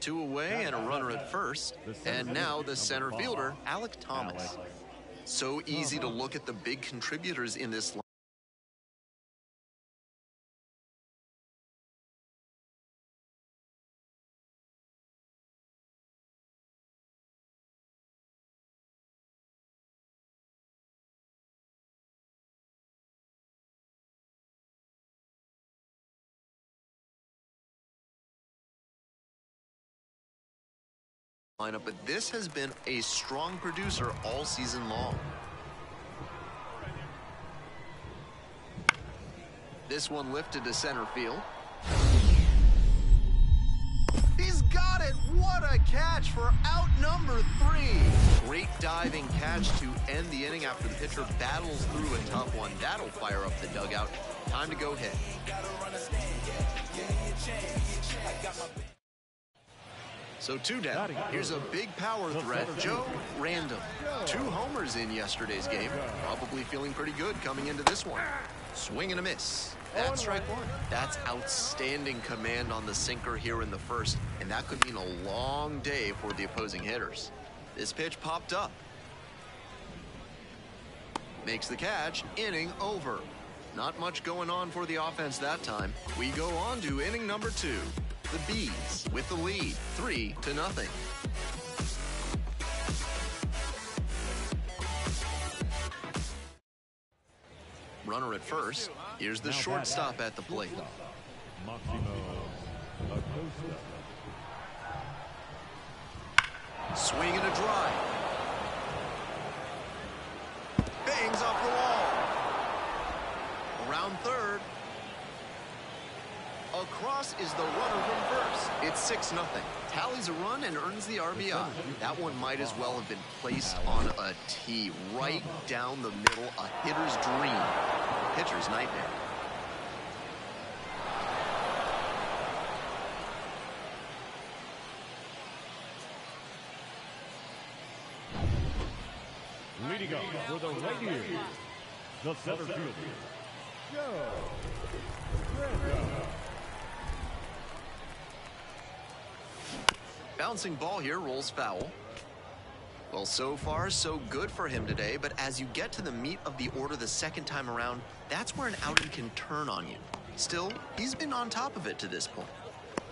Two away and a runner at first. And now the center fielder, Alec Thomas. So easy to look at the big contributors in this line. Lineup, but this has been a strong producer all season long. This one lifted to center field. He's got it! What a catch for out number 3. Great diving catch to end the inning after the pitcher battles through a tough one. That'll fire up the dugout. Time to go hit. So 2 down. Here's a big power threat, Joe Random. 2 homers in yesterday's game. Probably feeling pretty good coming into this one. Swing and a miss. That's strike 1. That's outstanding command on the sinker here in the first, and that could mean a long day for the opposing hitters. This pitch popped up. Makes the catch. Inning over. Not much going on for the offense that time. We go on to inning number 2. The Bees with the lead, 3-0. Runner at first. Here's the shortstop at the plate. Swing and a drive. Bangs off the wall. Around third. Across is the runner from first. It's 6-0. Tallies a run and earns the RBI. That one might as well have been placed on a tee right down the middle. A hitter's dream. A pitcher's nightmare. Leading up for the Rangers, the center fielder, Joe Random. Bouncing ball here, rolls foul. Well, so far, so good for him today, but as you get to the meat of the order the second time around, that's where an outing can turn on you. Still, he's been on top of it to this point.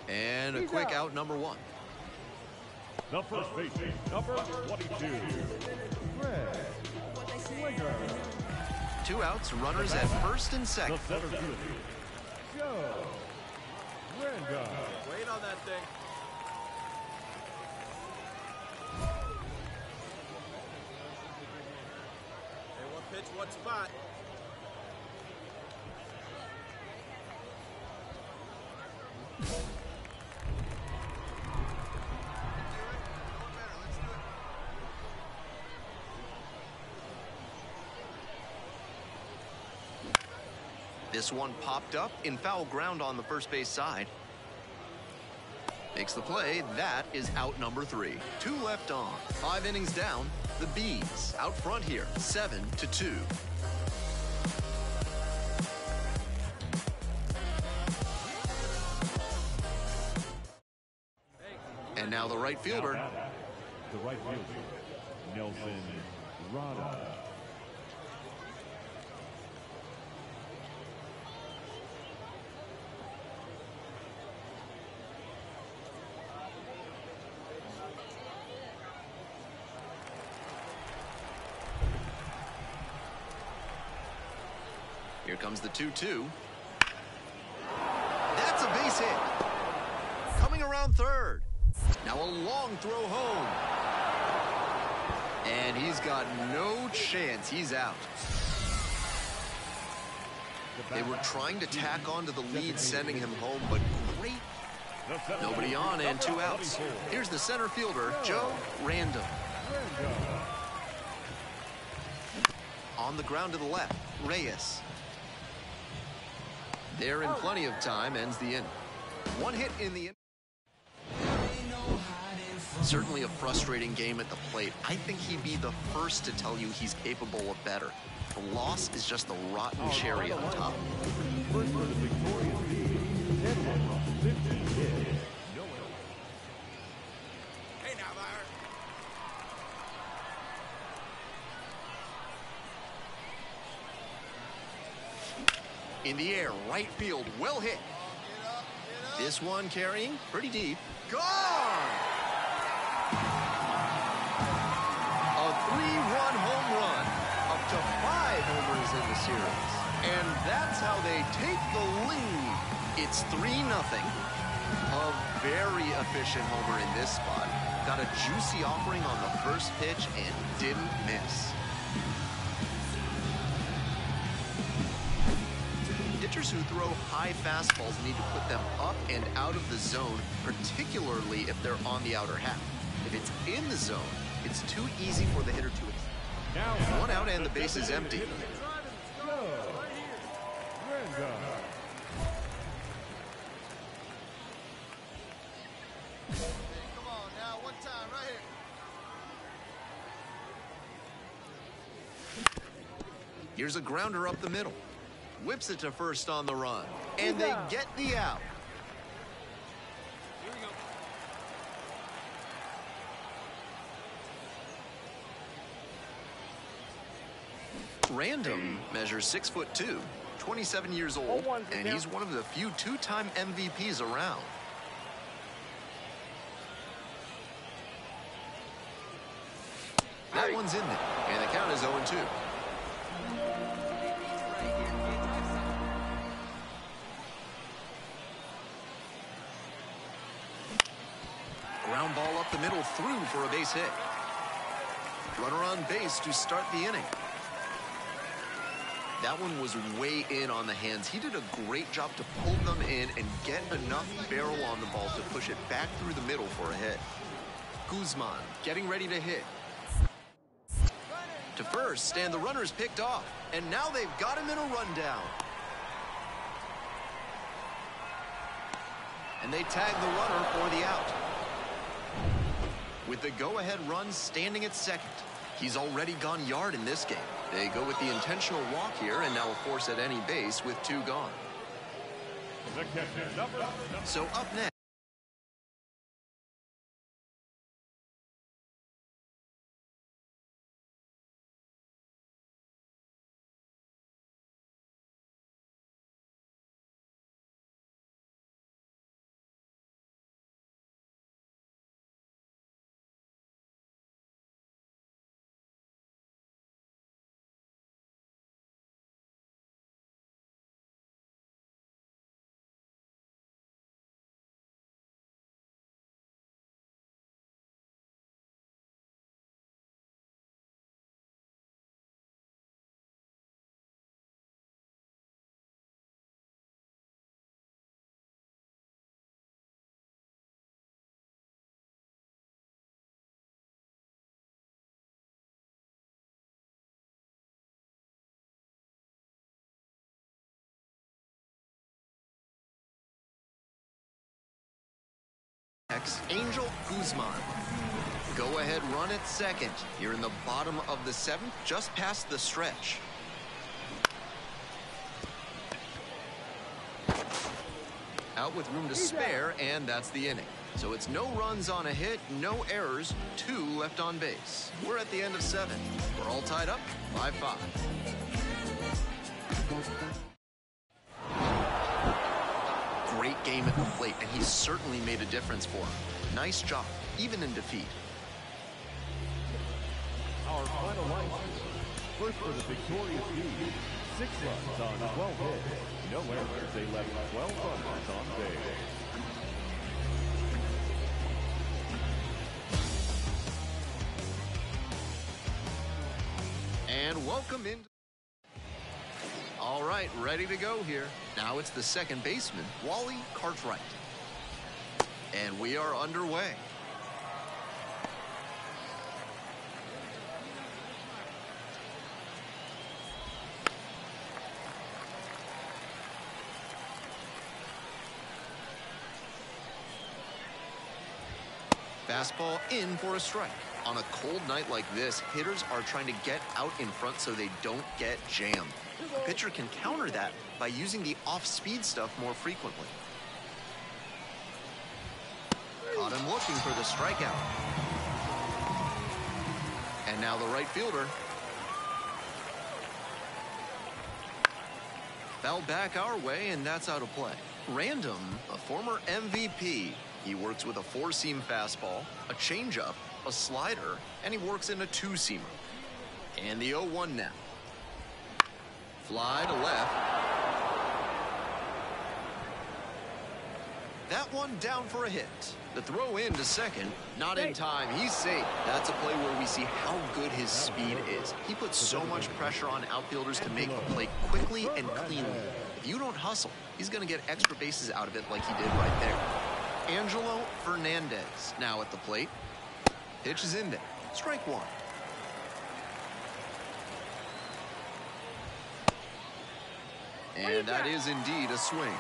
And a quick out number 1. The first baseman, number 22, Fred Slinger. 2 outs, runners at first and second. The center fielder, Joe Random. Wait on that thing. Pitch, what spot? This one popped up in foul ground on the first base side. Makes the play. That is out number 3. 2 left on. 5 innings down. The Bees out front here, 7-2. And now the right fielder. The right fielder, Nelson Rada. Here comes the 2-2. That's a base hit. Coming around third. Now a long throw home. And he's got no chance. He's out. They were trying to tack on to the lead, sending him home, but great. Nobody on and 2 outs. Here's the center fielder, Joe Random. On the ground to the left, Reyes. There in plenty of time, ends the inning. 1 hit in the inning. Certainly a frustrating game at the plate. I think he'd be the first to tell you he's capable of better. The loss is just the rotten cherry on top. First for the victorious team, 10 runs, 15 hits, no errors. In the air, right field, well hit. This one carrying pretty deep. Gone! A 3-run home run. Up to 5 homers in the series. And that's how they take the lead. It's 3-0. A very efficient homer in this spot. Got a juicy offering on the first pitch and didn't miss. Pitchers who throw high fastballs need to put them up and out of the zone, particularly if they're on the outer half. If it's in the zone, it's too easy for the hitter to extend. Now, One out and the base is empty. Random. Come on now, one time right here. Here's a grounder up the middle. Whips it to first on the run. And they get the out. Here we go. Random measures 6'2", 27 years old, and he's one of the few two-time MVPs around. That one's in there, and the count is 0-2. Ground ball up the middle, through for a base hit. Runner on base to start the inning. That one was way in on the hands. He did a great job to pull them in and get enough barrel on the ball to push it back through the middle for a hit. Guzman getting ready to hit. To first, and the runner's picked off. And now they've got him in a rundown. And they tag the runner for the out. With the go-ahead run standing at second. He's already gone yard in this game. They go with the intentional walk here, and now a force at any base with 2 gone. The catcher, number. So up next. Angel Guzman. Go-ahead run at second. Here in the bottom of the 7th, just past the stretch. Out with room to spare, and that's the inning. So it's no runs on a hit, no errors, 2 left on base. We're at the end of 7. We're all tied up, 5-5. Great game at the plate, and he certainly made a difference for him. Nice job, even in defeat. Our final line score. First for the victorious team. 6 runs on 12 hits. No errors. They left 12 runners on base. And welcome in. All right, ready to go here. Now it's the second baseman, Wally Cartwright. And we are underway. Fastball in for a strike. On a cold night like this, hitters are trying to get out in front so they don't get jammed. A pitcher can counter that by using the off-speed stuff more frequently. Caught him looking for the strikeout. And now the right fielder. Foul back our way, and that's out of play. Random, a former MVP. He works with a four-seam fastball, a changeup, a slider, and he works in a two-seamer. And the 0-1 now. Fly to left. That one down for a hit. The throw in to second, not in time. He's safe. That's a play where we see how good his speed is. He puts so much pressure on outfielders to make the play quickly and cleanly. If you don't hustle, he's going to get extra bases out of it like he did right there. Angelo Fernandez now at the plate. Pitch is in there. Strike one. And that is indeed a swing.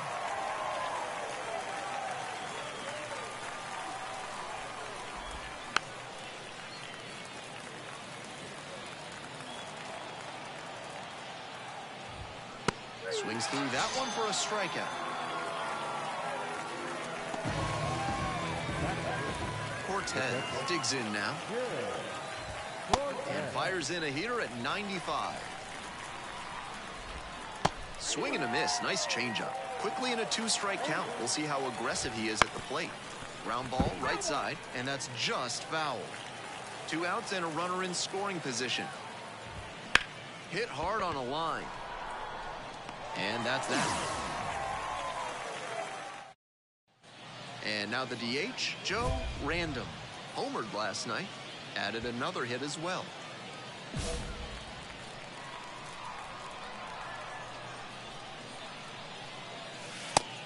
Swings through that one for a strikeout. Cortez digs in now. And fires in a heater at 95. Swing and a miss. Nice changeup. Quickly in a two-strike count. We'll see how aggressive he is at the plate. Ground ball right side, and that's just foul. 2 outs and a runner in scoring position. Hit hard on a line. And that's that. And now the DH, Joe Random. Homered last night. Added another hit as well.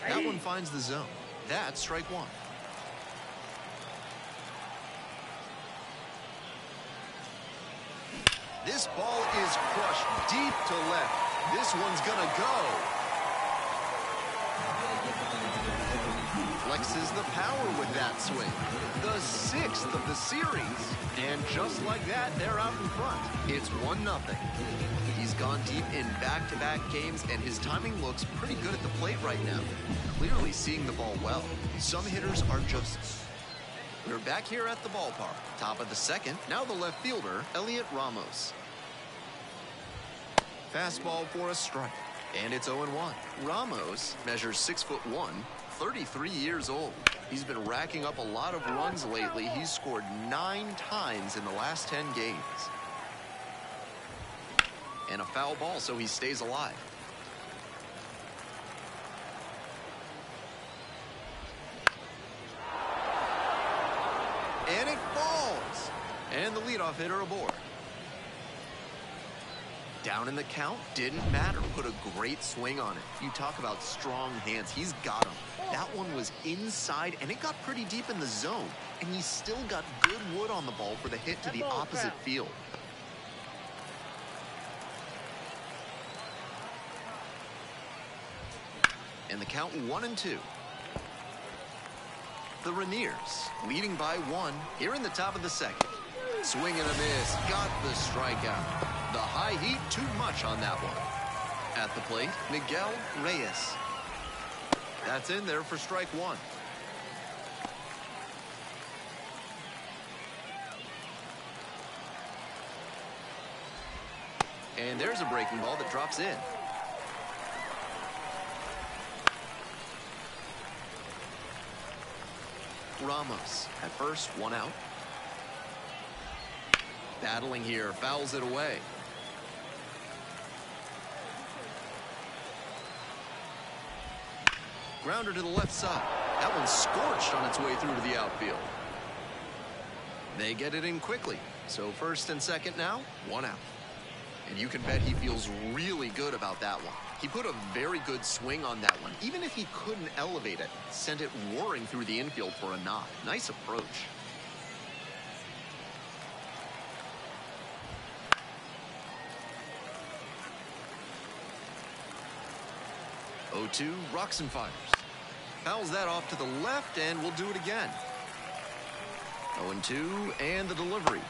That one finds the zone. That's strike one. This ball is crushed deep to left. This one's gonna go. Flexes the power with that swing. The 6th of the series. And just like that, they're out in front. It's 1-0. He's gone deep in back-to-back games, and his timing looks pretty good at the plate right now. Clearly seeing the ball well. Some hitters are just... We're back here at the ballpark. Top of the second. Now the left fielder, Elliot Ramos. Fastball for a strike. And it's 0-1. Ramos measures 6'1", 33 years old. He's been racking up a lot of runs lately. He's scored 9 times in the last 10 games. And a foul ball, so he stays alive. And it falls. And the leadoff hitter aboard. Down in the count, didn't matter. Put a great swing on it. You talk about strong hands. He's got them. That one was inside, and it got pretty deep in the zone. And he still got good wood on the ball for the hit to the opposite field. And the count 1-2. The Rainiers leading by 1 here in the top of the second. Swing and a miss. Got the strikeout. The high heat, too much on that one. At the plate, Miguel Reyes. That's in there for strike 1. And there's a breaking ball that drops in. Ramos at first, 1 out. Battling here, fouls it away. Grounder to the left side. That one's scorched on its way through to the outfield. They get it in quickly. So first and second now, 1 out. And you can bet he feels really good about that one. He put a very good swing on that one. Even if he couldn't elevate it, sent it roaring through the infield for a knock. Nice approach. Oh-2, rocks and fires. Fouls that off to the left, and we'll do it again. 0-2, and the delivery.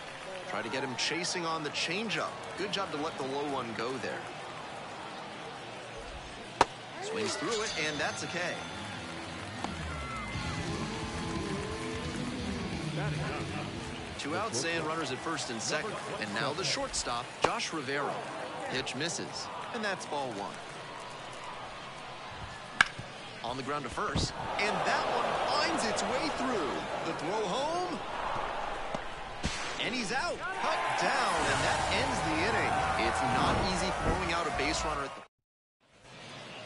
Try to get him chasing on the changeup. Good job to let the low one go there. Swings through it, and that's a K. Two outs and runners at first and second. And now the shortstop, Josh Rivera. Pitch misses, and that's ball 1. On the ground to first. And that one finds its way through. The throw home. And he's out. Cut down. And that ends the inning. It's not easy throwing out a base runner at the...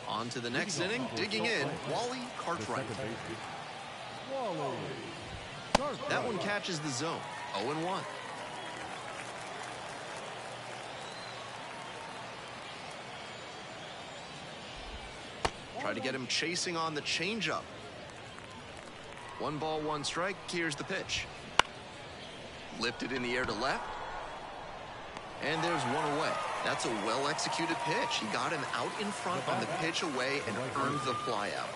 On to the next inning. Digging in. Wally Cartwright. That one catches the zone. 0-1. Try to get him chasing on the changeup. 1 ball, 1 strike. Here's the pitch. Lifted in the air to left. And there's 1 away. That's a well-executed pitch. He got him out in front on the pitch away and earned the flyout.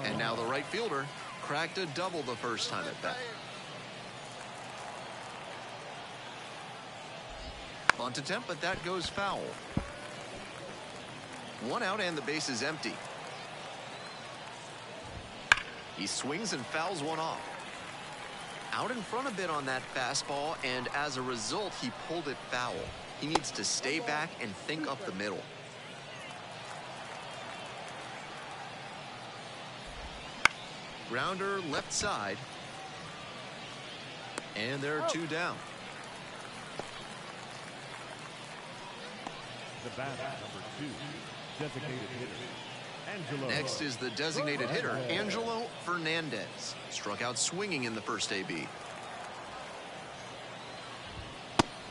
And now the right fielder cracked a double the first time at bat. Bunt attempt, but that goes foul. 1 out and the base is empty. He swings and fouls one off. Out in front a bit on that fastball, and as a result, he pulled it foul. He needs to stay back and think up the middle. Grounder left side. And there are 2 down. The batter, number 2, designated hitter. Angelo. Next is the designated hitter, Angelo Fernandez. Struck out swinging in the first AB.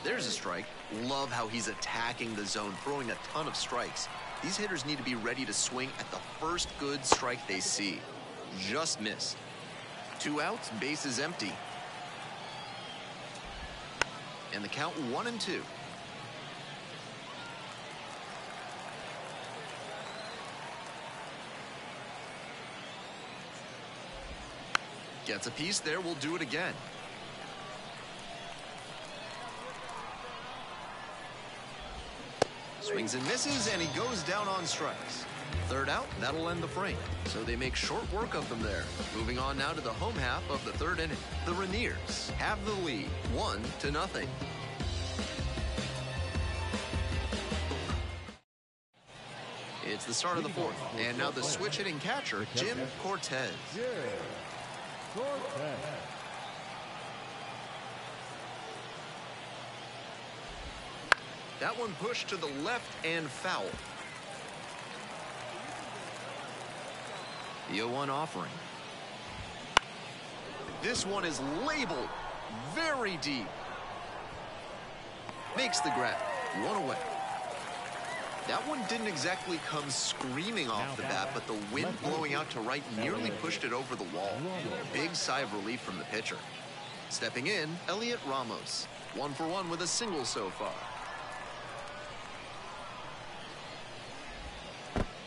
There's a strike. Love how he's attacking the zone, throwing a ton of strikes. These hitters need to be ready to swing at the first good strike they see. Just missed. 2 outs, base is empty. And the count 1-2. Gets a piece there, we'll do it again. Swings and misses, and he goes down on strikes. 3rd out, that'll end the frame. So they make short work of them there. Moving on now to the home half of the 3rd inning. The Rainiers have the lead, 1-0. It's the start of the 4th, and now the switch hitting catcher, Jim Cortez. That one pushed to the left and foul. The 0-1 offering. This one is labeled very deep. Makes the grab. 1 away. That one didn't exactly come screaming off the bat, but the wind blowing out to right nearly pushed it over the wall. Big sigh of relief from the pitcher. Stepping in, Elliot Ramos. 1 for 1 with a single so far.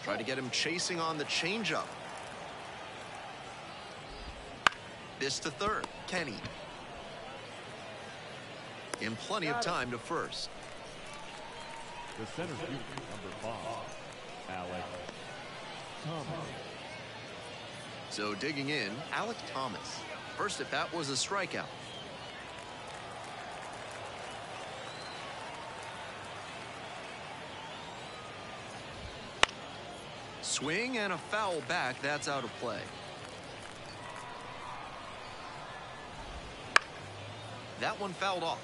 Try to get him chasing on the changeup. This to 3rd, Kenny. And plenty of time to first. The center fielder, number 5, Alec Thomas. So digging in, Alec Thomas. First at bat was a strikeout. Swing and a foul back. That's out of play. That one fouled off.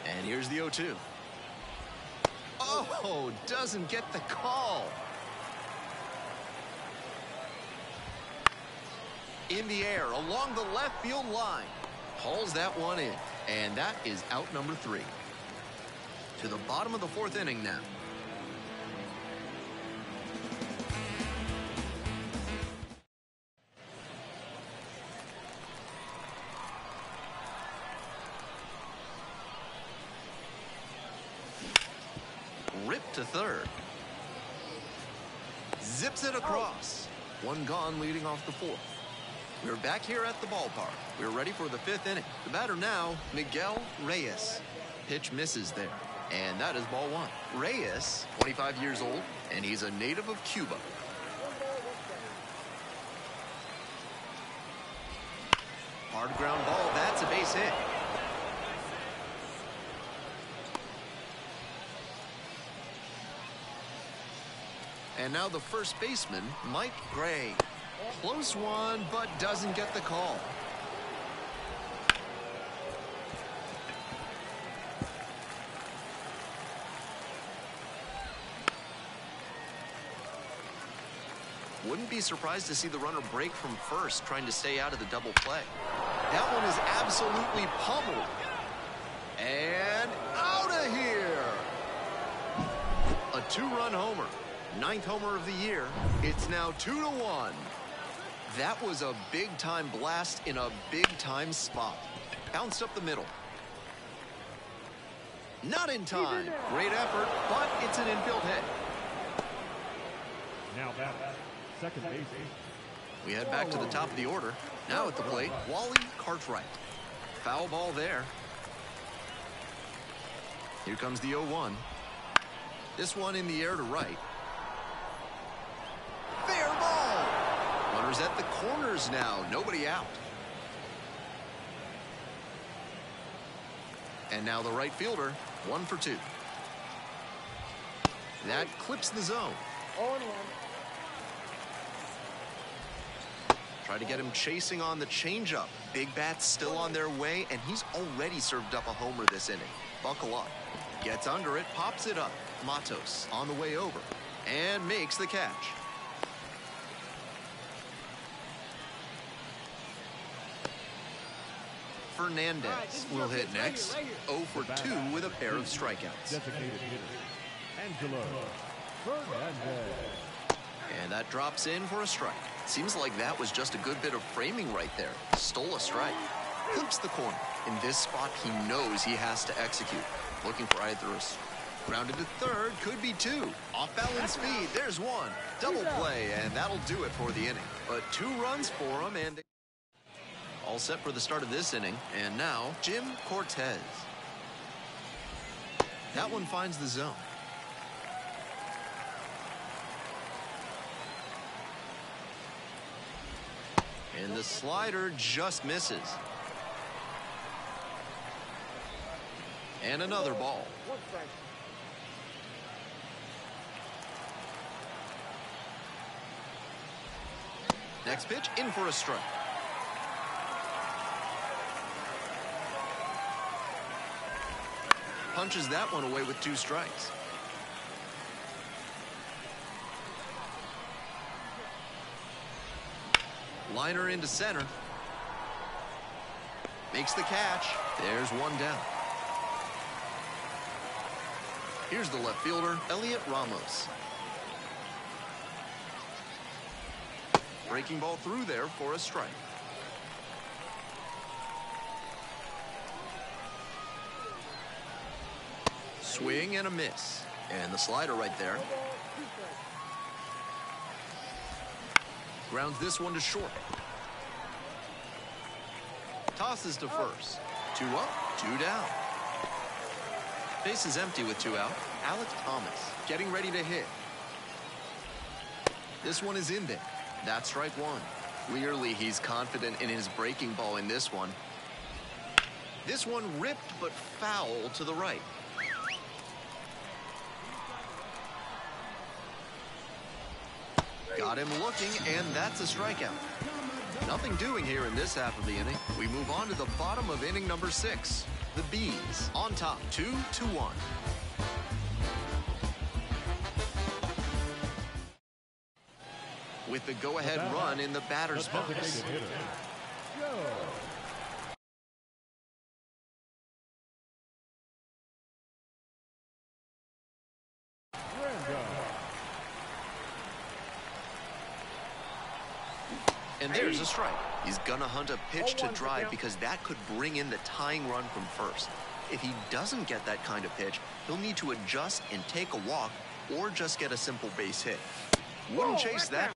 And here's the 0-2. Oh, doesn't get the call. In the air along the left field line. Hauls that one in. And that is out number 3. To the bottom of the 4th inning now. Rip to 3rd. Zips it across. 1 gone leading off the 4th. We're back here at the ballpark. We're ready for the 5th inning. The batter now, Miguel Reyes. Pitch misses there. And that is ball 1. Reyes, 25 years old, and he's a native of Cuba. Hard ground ball, that's a base hit. And now the first baseman, Mike Gray. Close one, but doesn't get the call. Wouldn't be surprised to see the runner break from first, trying to stay out of the double play. That one is absolutely pummeled. And out of here. A two-run homer. 9th homer of the year. It's now 2-1. That was a big-time blast in a big-time spot. Bounced up the middle. Not in time. Great effort, but it's an infield hit. Now back, second base. We head back to the top of the order. Now at the plate, Wally Cartwright. Foul ball there. Here comes the 0-1. This one in the air to right. Fair ball. Runners at the corners now. Nobody out. And now the right fielder, 1 for 2. That clips the zone. 0-1. Try to get him chasing on the changeup. Big bats still on their way, and he's already served up a homer this inning. Buckle up. Gets under it, pops it up. Matos on the way over, and makes the catch. Fernandez will hit next. 0 for 2 with a pair of strikeouts. Designated hitter, Angelo Fernandez. And that drops in for a strike. Seems like that was just a good bit of framing right there. Stole a strike. Clips the corner. In this spot, he knows he has to execute. Looking for either a grounded to third, could be 2. Off balance speed, there's 1. Double play, and that'll do it for the inning. But 2 runs for him, and all set for the start of this inning. And now, Jim Cortez. That one finds the zone. And the slider just misses. And another ball. 1 strike. Next pitch, in for a strike. Punches that one away with 2 strikes. Liner into center. Makes the catch. There's 1 down. Here's the left fielder, Elliot Ramos. Breaking ball through there for a strike. Swing and a miss. And the slider right there. Grounds this one to short. Tosses to first. 2 up, 2 down. Base is empty with 2 out. Alec Thomas getting ready to hit. This one is in there. That's strike 1. Clearly he's confident in his breaking ball in this one. This one ripped but foul to the right. Got him looking, and that's a strikeout. Nothing doing here in this half of the inning. We move on to the bottom of inning number 6. The Bees on top, 2-1. With the go-ahead run in the batter's box. Designated hitter, Joe Randall. And there's a strike. He's gonna hunt a pitch to drive because that could bring in the tying run from first. If he doesn't get that kind of pitch, he'll need to adjust and take a walk or just get a simple base hit. Wouldn't chase that.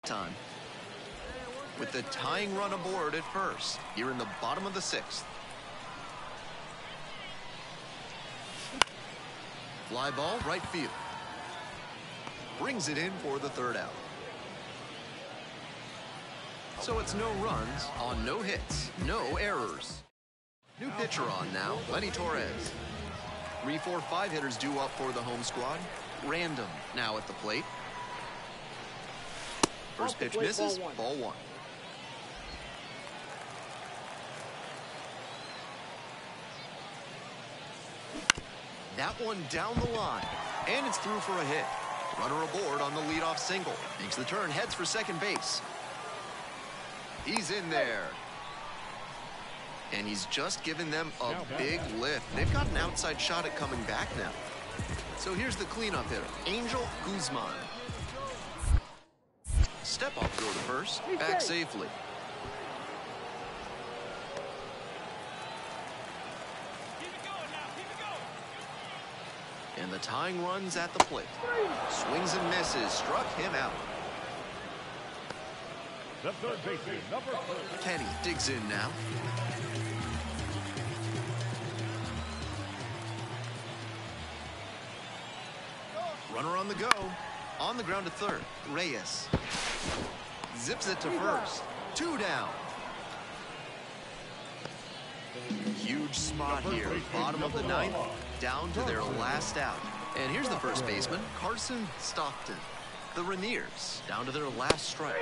time. With the tying run aboard at first, here in the bottom of the 6th. Fly ball, right field. Brings it in for the 3rd out. So it's no runs on no hits, no errors. New pitcher on now, Lenny Torres. 3, 4, 5 hitters due up for the home squad. Random now at the plate. First pitch misses, ball 1. That one down the line, and it's through for a hit. Runner aboard on the leadoff single. Makes the turn, heads for second base. He's in there. And he's just given them a big lift. They've got an outside shot at coming back now. So here's the cleanup hitter, Angel Guzman. Step off throw to first, back safely. And the tying run's at the plate. Swings and misses, struck him out. The third baseman, number 3. Kenny digs in now. Runner on the go. On the ground to third. Reyes. Zips it to first. 2 down. Huge spot here. Bottom of the 9th. Down to their last out. And here's the first baseman, Carson Stockton. The Rainiers down to their last strike.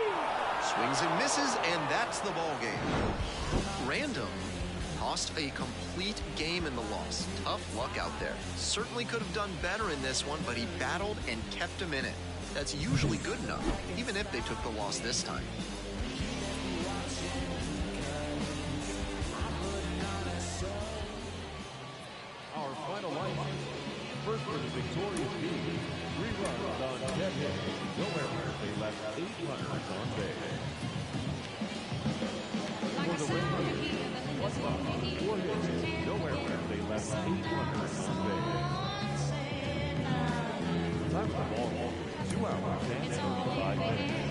Swings and misses, and that's the ball game. Random tossed a complete game in the loss. Tough luck out there. Certainly could have done better in this one, but he battled and kept him in it. That's usually good enough, even if they took the loss this time. Our final lineup. First for the victorious team. 3 runs on 10 hits. No errors. They left 8 runners on base. For the Rangers, 1 run, 4 hits. No errors. They left 8 runners on base. Time for the ball. 2 hours and 5 minutes.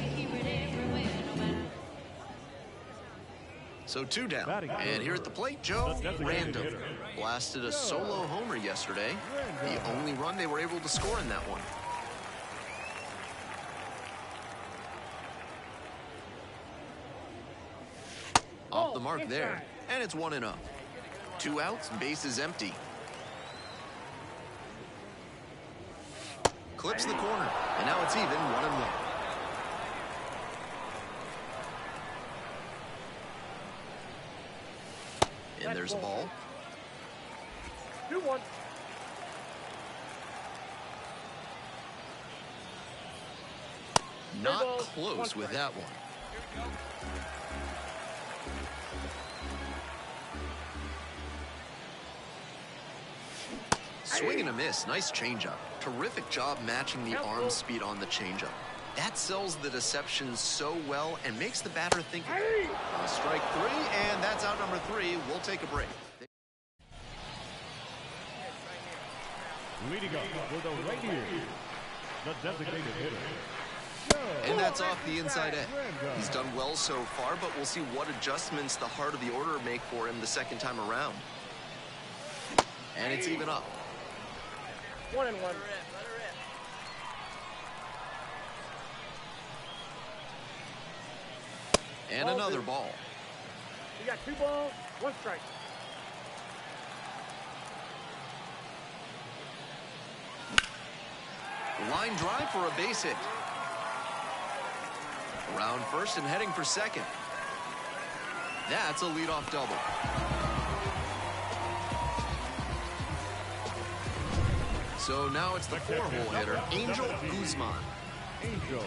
So 2 down. And here at the plate, Joe Random. Blasted a solo homer yesterday. The only run they were able to score in that one. Off the mark there. And it's 1-0. 2 outs, bases empty. Clips the corner. And now it's even 1-1. And there's a ball. 2-1. Not close with that one. Swing and a miss. Nice changeup. Terrific job matching the arm speed on the changeup. That sells the deception so well and makes the batter think. Strike 3, and that's out number 3. We'll take a break. Leading up for the Rainiers, the designated hitter. And that's off the inside edge. He's done well so far, but we'll see what adjustments the heart of the order make for him the second time around. And it's even up. 1-1. And another ball. You got 2 balls, 1 strike. Line drive for a base hit. Around first and heading for second. That's a leadoff double. So now it's the 4-hole hitter, Angel Guzman. Angel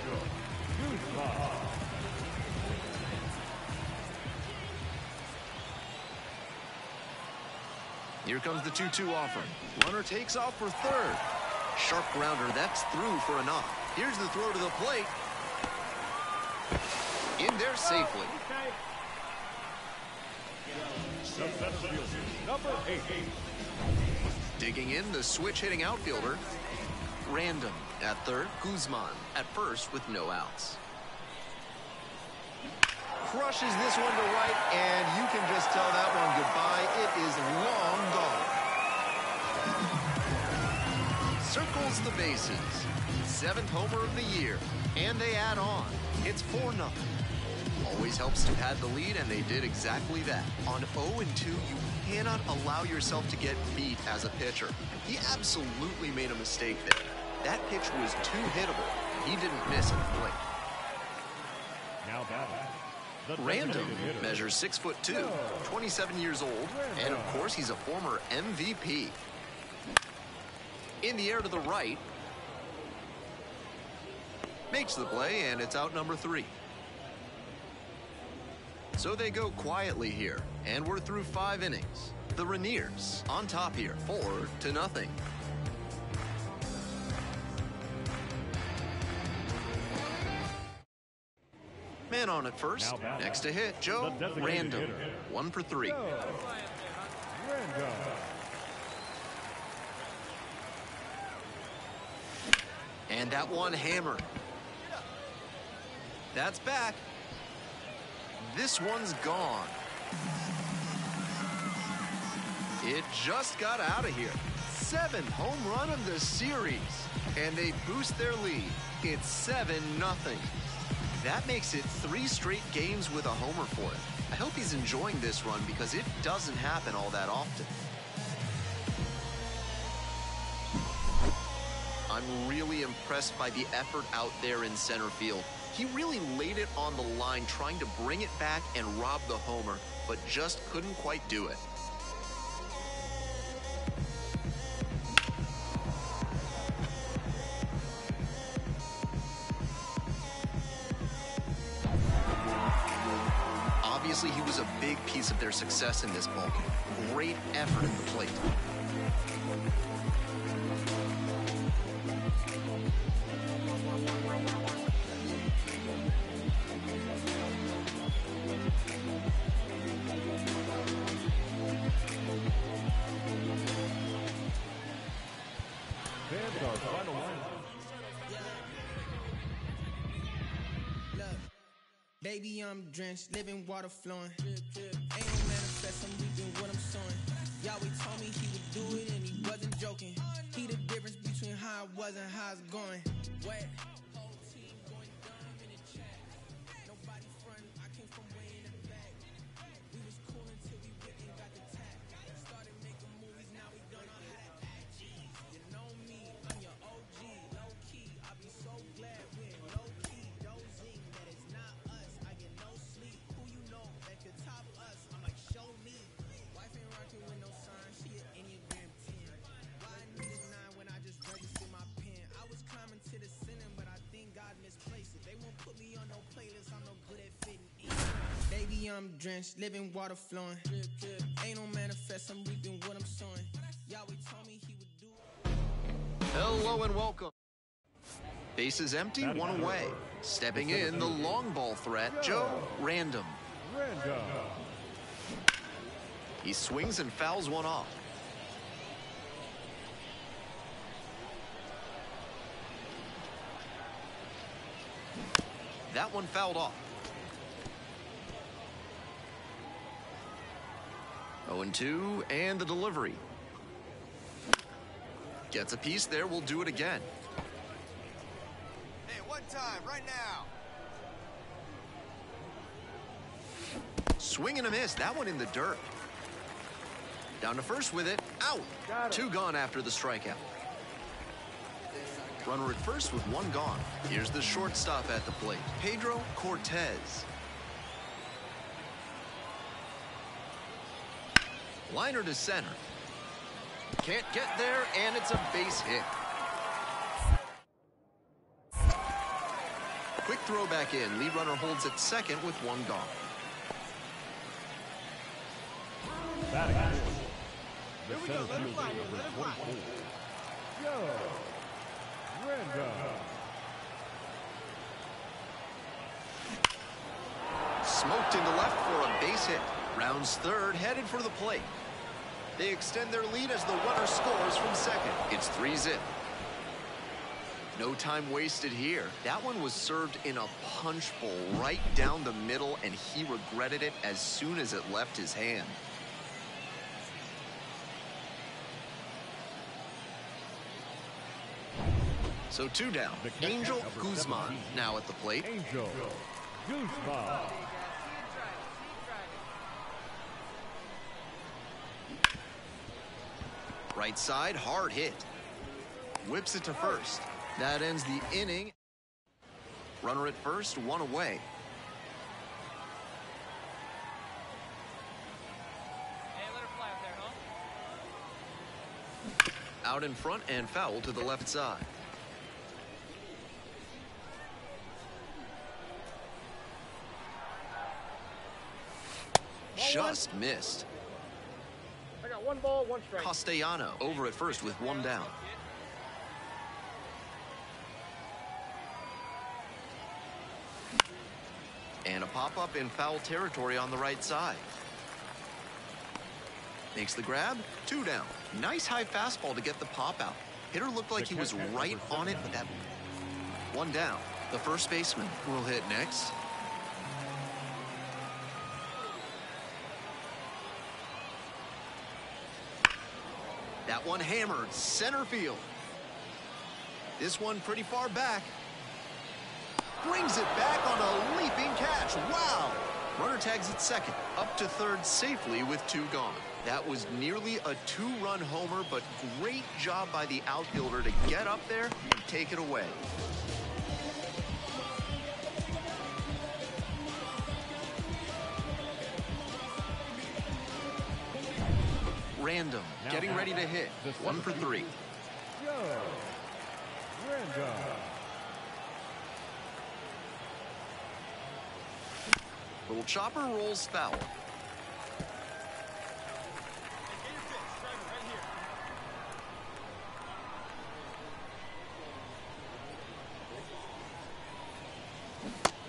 Guzman. Here comes the 2-2 offering. Runner takes off for third. Sharp grounder, that's through for a knock. Here's the throw to the plate. In there safely. Number 8. Digging in, the switch-hitting outfielder. Random at third, Guzman at first with no outs. crushes this one to right, and you can just tell that one goodbye. It is long gone. Circles the bases. 7th homer of the year, and they add on. It's 4-0. Always helps to pad the lead, and they did exactly that. On 0-2, you cannot allow yourself to get beat as a pitcher. He absolutely made a mistake there. That pitch was too hittable. He didn't miss at the plate. Now batting. Random measures 6'2", 27 years old, and of course he's a former MVP. In the air to the right. Makes the play, and it's out number 3. So they go quietly here, and we're through 5 innings. The Rainiers on top here, 4-0. Man on at first. Next to hit, Joe Random. 1 for 3. And that one hammered. That's back. This one's gone. It just got out of here. 7th home run of the series. And they boost their lead. It's 7-0. That makes it 3 straight games with a homer for him. I hope he's enjoying this run because it doesn't happen all that often. I'm really impressed by the effort out there in center field. He really laid it on the line, trying to bring it back and rob the homer, but just couldn't quite do it. Obviously, he was a big piece of their success in this ball game. Great effort at the plate. Baby, I'm drenched, living water flowing. Ain't no manifest, I'm reaping what I'm sowing. Yahweh told me he would do it and he wasn't joking. He the difference between how I was and how it's going. Wet. Whole team going dumb in the chat. Nobody frontin', I came from way in the back. We was cool until we went and got the tap. Started making movies, now we done all how to act. Jeez, you know me, I'm your OG. Low key, I'll be so glad we're low key. Dozing that it's not us. I get no sleep. Who you know that could top us? I'm like, show me. Wife ain't rocking with no sign. She an Enneagram 10. Why I need a 9 when I just registered my pen? I was climbing to the ceiling, but I think God misplaced it. They won't put me on no playlist. I'm no good at fitting in. Baby, I'm drenched, living water flowing. Ain't no manifest, I'm reaping what I'm sowing. Yahweh told me he would do it. Hello and welcome. Bases empty, 1 away. Stepping in, the long ball threat, Joe Random. He swings and fouls one off. That one fouled off. 0-2, and the delivery. Gets a piece there, we'll do it again. Hey, one time, right now. Swing and a miss, that one in the dirt. Down to first with it, out. 2 gone after the strikeout. Runner at first with 1 gone. Here's the shortstop at the plate, Pedro Cortez. Liner to center. Can't get there, and it's a base hit. Quick throw back in. Lead runner holds at second with 1 gone. Batting the center fielder, number 24, Joe Random. Smoked into left for a base hit. Rounds third, headed for the plate. They extend their lead as the runner scores from second. It's 3-zip. No time wasted here. That one was served in a punch bowl right down the middle, and he regretted it as soon as it left his hand. So 2 down. Angel Guzman now at the plate. Angel Guzman. Right side, hard hit. Whips it to first. That ends the inning. Runner at first, 1 away. Hey, let her fly up there, huh? Out in front and foul to the left side. Just missed. I got 1 ball, 1 strike. Castellano over at first with 1 down. And a pop-up in foul territory on the right side. Makes the grab, 2 down. Nice high fastball to get the pop out. Hitter looked like he was right on it, but that 1 down. The first baseman will hit next. That one hammered center field. This one pretty far back. Brings it back on a leaping catch. Wow! Runner tags at second, up to third safely with 2 gone. That was nearly a 2-run homer, but great job by the outfielder to get up there and take it away. Random, getting ready to hit. 1 for 3. Joe Random. Little chopper rolls foul.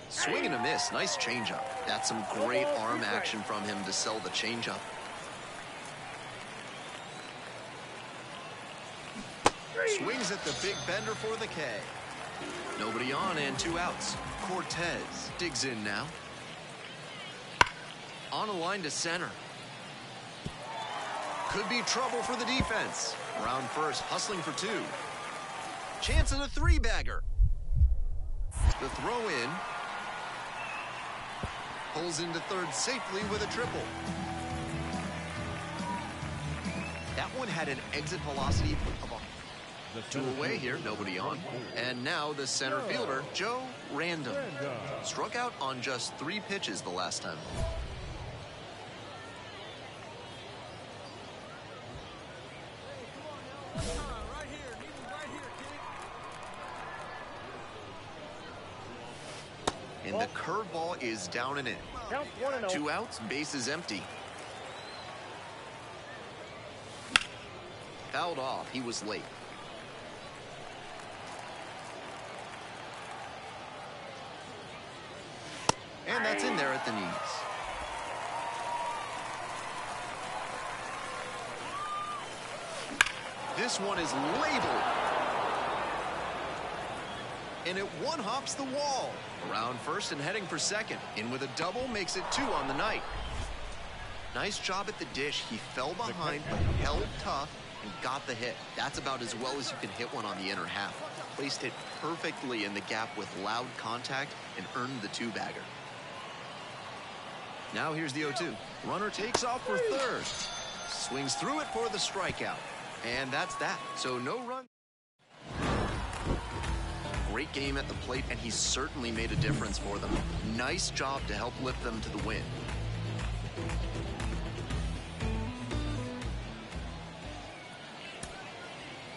Swing and a miss. Nice changeup. That's some great arm action from him to sell the changeup. Swings at the big bender for the K. Nobody on and 2 outs. Cortez digs in now. On a line to center. Could be trouble for the defense. Around first, hustling for 2. Chance at a 3-bagger. The throw in. Pulls into third safely with a triple. That one had an exit velocity of 2 away here, nobody on. And now the center fielder, Joe Random. Struck out on just 3 pitches the last time. And the curveball is down and in. Count 1-0. 2 outs, base is empty. Fouled off, he was late. And that's in there at the knees. This one is labeled. And it one-hops the wall. Around first and heading for second. In with a double, makes it 2 on the night. Nice job at the dish. He fell behind, but held tough and got the hit. That's about as well as you can hit one on the inner half. Placed it perfectly in the gap with loud contact and earned the 2-bagger. Now here's the 0-2. Runner takes off for third. Swings through it for the strikeout. And that's that. So no run. Great game at the plate, and he certainly made a difference for them. Nice job to help lift them to the win.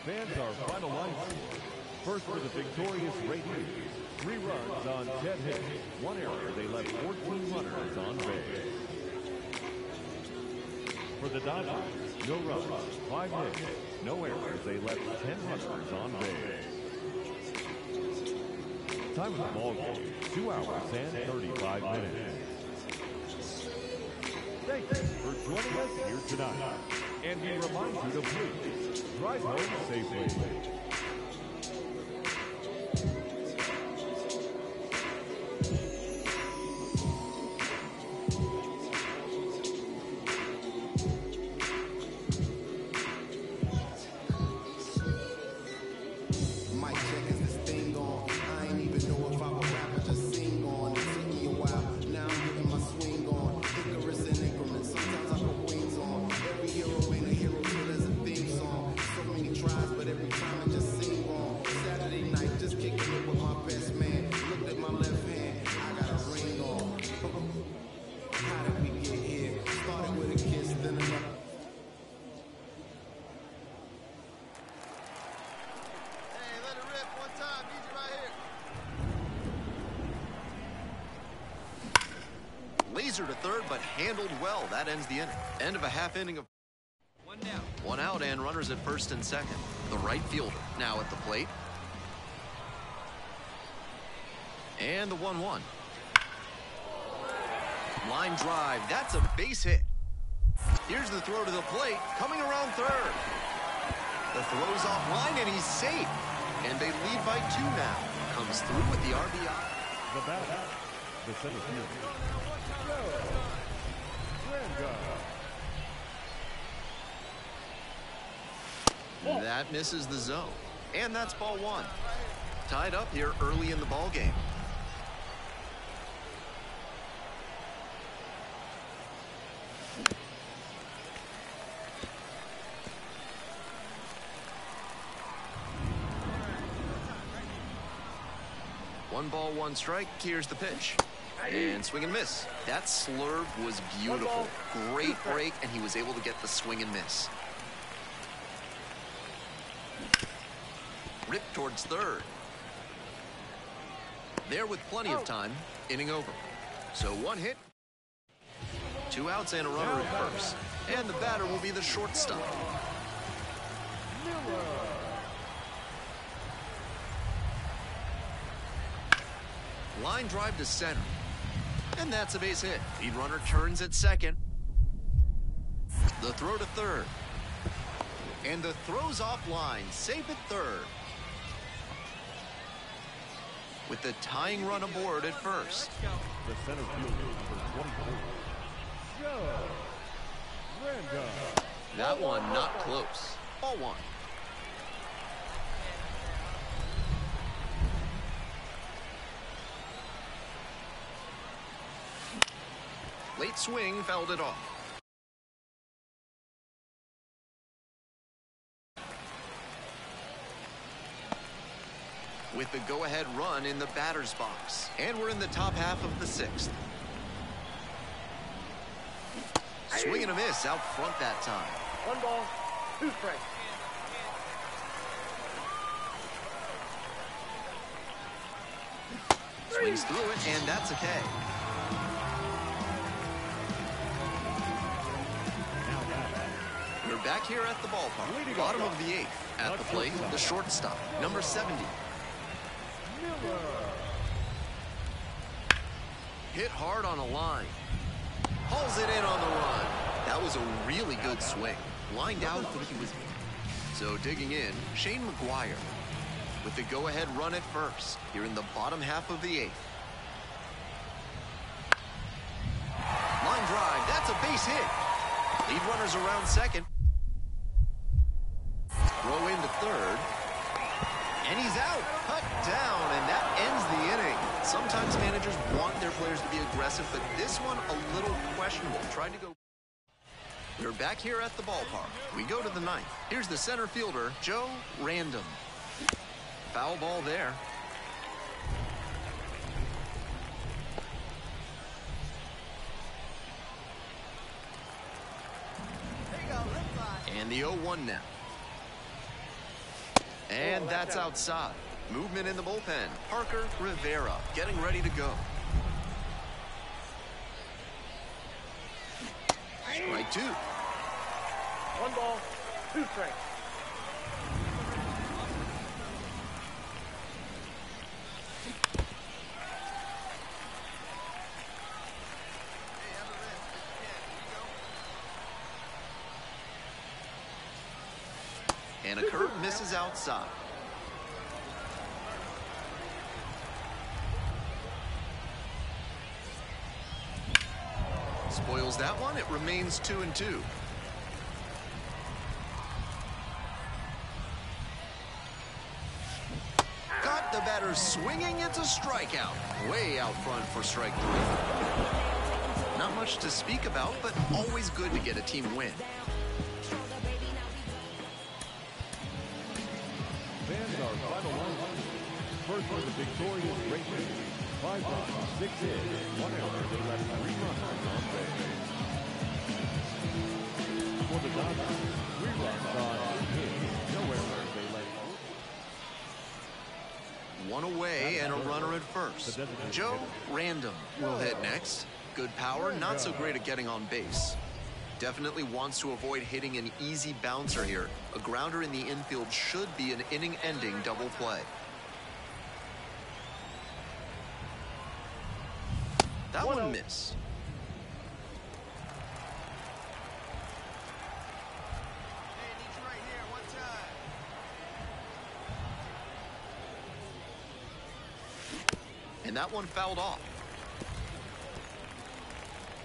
Fans, our final line score. First for the victorious Rangers. 3 runs on 10 hits. 1 error. They left 14 runners on base. For the Dodgers, no runs, 5 hits, no errors. They left 10 runners on base. Time of the ball game, 2 hours and 35 minutes. Thank you for joining us here tonight. And we remind you to please drive home safely. laser to third, but handled well. That ends the inning. End of a half inning of 1 down. 1 out and runners at first and second. The right fielder now at the plate. And the 1-1. Line drive. That's a base hit. Here's the throw to the plate, coming around third. The throw's offline, and he's safe. And they lead by 2 now. Comes through with the RBI. The batter, the center fielder, Joe Random. That misses the zone. And that's ball 1. Tied up here early in the ball game. One ball, one strike. Here's the pitch. And swing and miss. That slurve was beautiful. Great break, and he was able to get the swing and miss. Ripped towards third. There with plenty of time. Inning over. So 1 hit, 2 outs, and a runner at first. And the batter will be the shortstop. Line drive to center. And that's a base hit. Lead runner turns at second. The throw to third. And the throw's offline. Safe at third. With the tying run aboard at first. The center fielder, number 24, Joe Random. That one not close. Ball 1. Late swing fouled it off. With the go-ahead run in the batter's box. And we're in the top half of the 6th. Swing and a miss out front that time. 1 ball, 2 strikes. Swings through it, and that's a K. We're back here at the ballpark. Bottom of the 8th. At the plate, the shortstop, number 70. Hit hard on a line. Hauls it in on the run. That was a really good swing. Lined out, but he was... So digging in, Shane McGuire. With the go-ahead run at first. Here in the bottom half of the 8th. Line drive, that's a base hit. Lead runners around second. Throw into third. And he's out. Cut down, and that ends the inning. Sometimes managers want their players to be aggressive, but this one a little questionable. Tried to go. We're back here at the ballpark. We go to the 9th. Here's the center fielder, Joe Random. Foul ball there. And the 0-1 now. And that's outside. Movement in the bullpen. Parker Rivera getting ready to go. Strike 2. 1 ball, 2 strikes. And a curve misses outside. Spoils that one. It remains 2-2. Got the batter swinging. It's a strikeout. Way out front for strike 3. Not much to speak about, but always good to get a team win. Fans are final line. First for the victorious Rangers. 5 runs, 6 hits, 1 error. They left 3 runners on base. For the Dodgers, 3 runs on 8 hits, no errors. They let 1 away and a runner at first. Joe Random will hit next. Good power, not so great at getting on base. Definitely wants to avoid hitting an easy bouncer here. A grounder in the infield should be an inning-ending double play. That one missed. Hey, I need you right here, one time. And that one fouled off.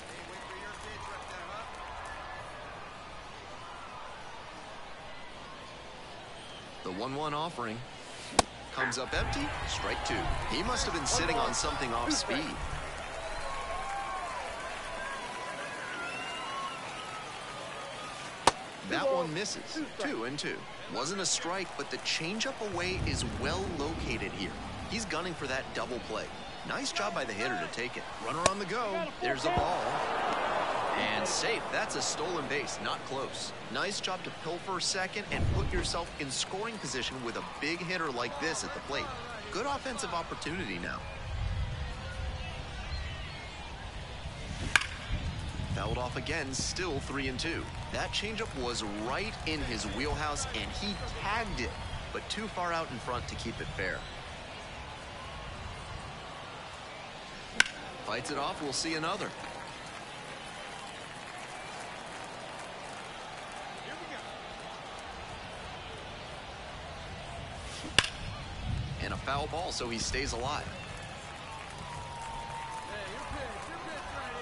Hey, wait for your pitch right there, huh? The 1-1 offering comes up empty. Strike two. He must have been sitting on something off speed. That one misses. 2-2. Wasn't a strike, but the changeup away is well located here. He's gunning for that double play. Nice job by the hitter to take it. Runner on the go. There's a ball. And safe. That's a stolen base. Not close. Nice job to pilfer second and put yourself in scoring position with a big hitter like this at the plate. Good offensive opportunity now. Fouled off again, still 3-2. That changeup was right in his wheelhouse, and he tagged it, but too far out in front to keep it fair. Fights it off, we'll see another. Here we go. And a foul ball, so he stays alive. Hey, your pitch right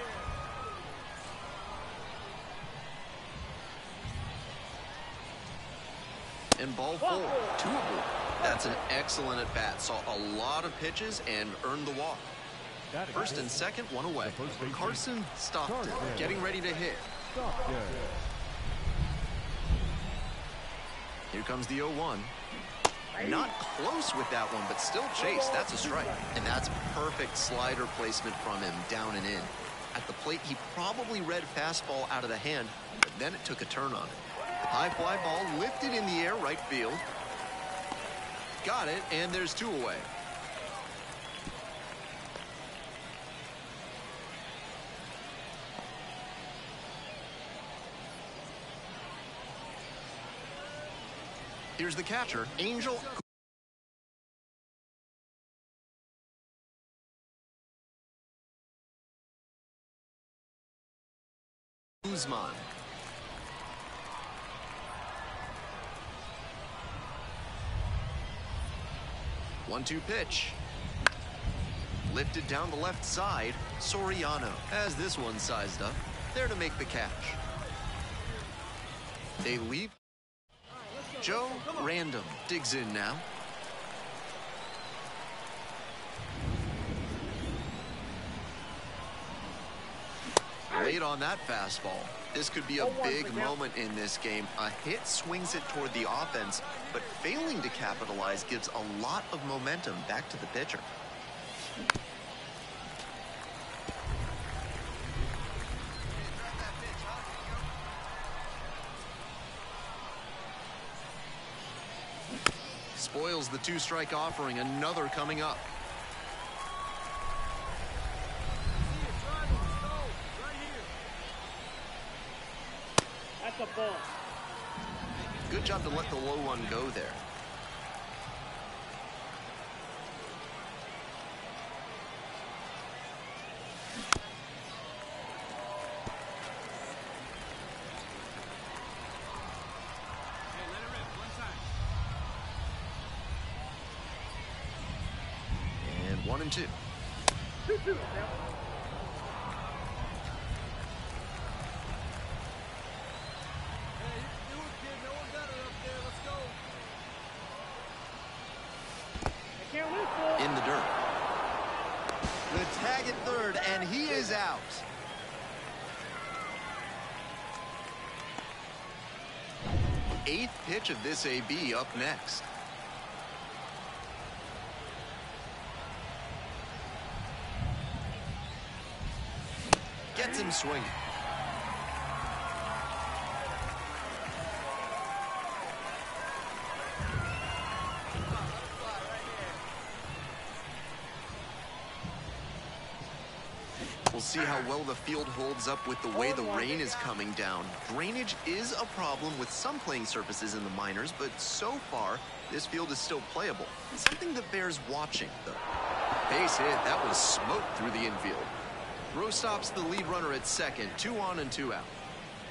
here. And ball four, 2-4. That's an excellent at-bat. Saw a lot of pitches and earned the walk. First and second, one away. Carson Stockton getting ready to hit. Here comes the 0-1. Not close with that one, but still chased. That's a strike. And that's perfect slider placement from him, down and in. At the plate, he probably read fastball out of the hand, but then it took a turn on it. High fly ball lifted in the air, right field. Got it, and there's two away. Here's the catcher, Angel Guzman. 1-2 pitch. Lifted down the left side. Soriano has this one sized up. There to make the catch. They leave. Joe Random digs in now. Late on that fastball. This could be a big moment in this game. A hit swings it toward the offense, but failing to capitalize gives a lot of momentum back to the pitcher. Spoils the two-strike offering. Another coming up. That's a ball. Good job to let the low one go there. Hey, let it rip, one time. And 1-2. 2-2. In the dirt. The tag at third, and he is out. Eighth pitch of this AB up next. Gets him swinging. We'll We'll see how well the field holds up with the way the rain is coming down. Drainage is a problem with some playing surfaces in the minors, but so far, this field is still playable. Something that bears watching, though. Base hit, that was smoked through the infield. Throw stops the lead runner at second, 2 on and 2 out.